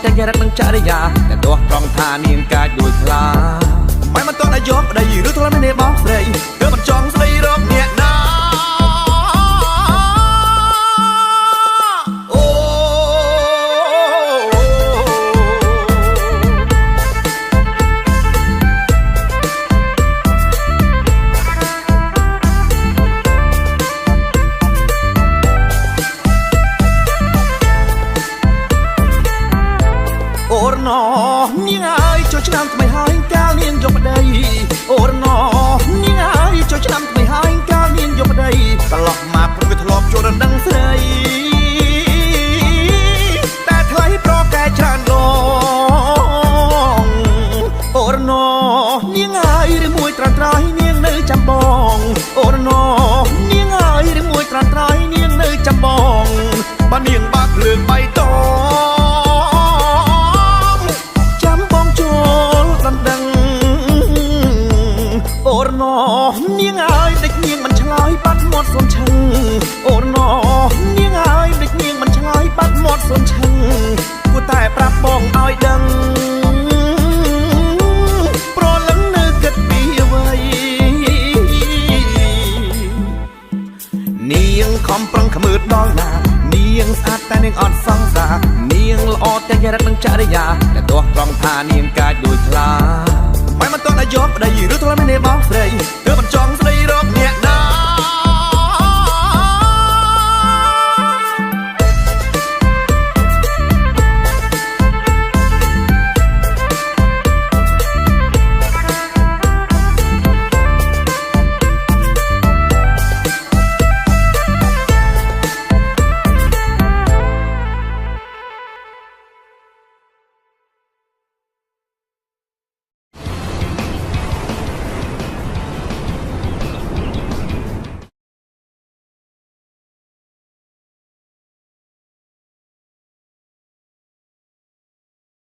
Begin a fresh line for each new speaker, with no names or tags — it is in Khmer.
តែគេរត់នឹងចរិយាតែទោះត្រង់ថានាងកាចដូចខ្លាមិនមិនតន់ឲ្យយកប្តីឬធ្លាប់មានបងស្រីគឺមិនចង់ស្ដីរកអ្នកណាអូរណោនាងអើយចូលឆ្នាំថ្មីហើយកាលនាងយកប្តីអូរណោនាងអើយចូលឆ្នាំថ្មីហើយកាលនាងយកប្តីត្រឡប់មកព្រឹកធ្លាប់ចូលរំដឹងស្រីតែថ្លៃប្រកែច្រើនឡងអូរណោនាងអើយឬមួយត្រាំត្រៃនាងនៅចាំបងអូរណោនាងអើយឬមួយត្រាំត្រៃនាងនៅចាំបងបើនាងបាក់ភ្លើងបៃតងអូរណោនាងអើយដេចនាងមិនឆ្លើយបាត់មាត់សុនឈឹងអូរណោនាងអើយដេចនាងមិនឆ្លើយបាត់មាត់សុនឈឹងគួរតែប្រាប់បងឲ្យដឹងប្រលឹងនៅគិតពីអ្វីនាងខំប្រឹងខ្មើតដល់ណានាងស្អាតតែនាងអត់សង្សារនាងល្អតែចរិតនឹងចរិយាតែទោះត្រង់ថានាងកាចដូចខ្លាមិនមិនតន់ឲ្យយកប្តីឬធ្លាប់មានបងស្រីគឺមិនចង់ស្ដីរកអ្នក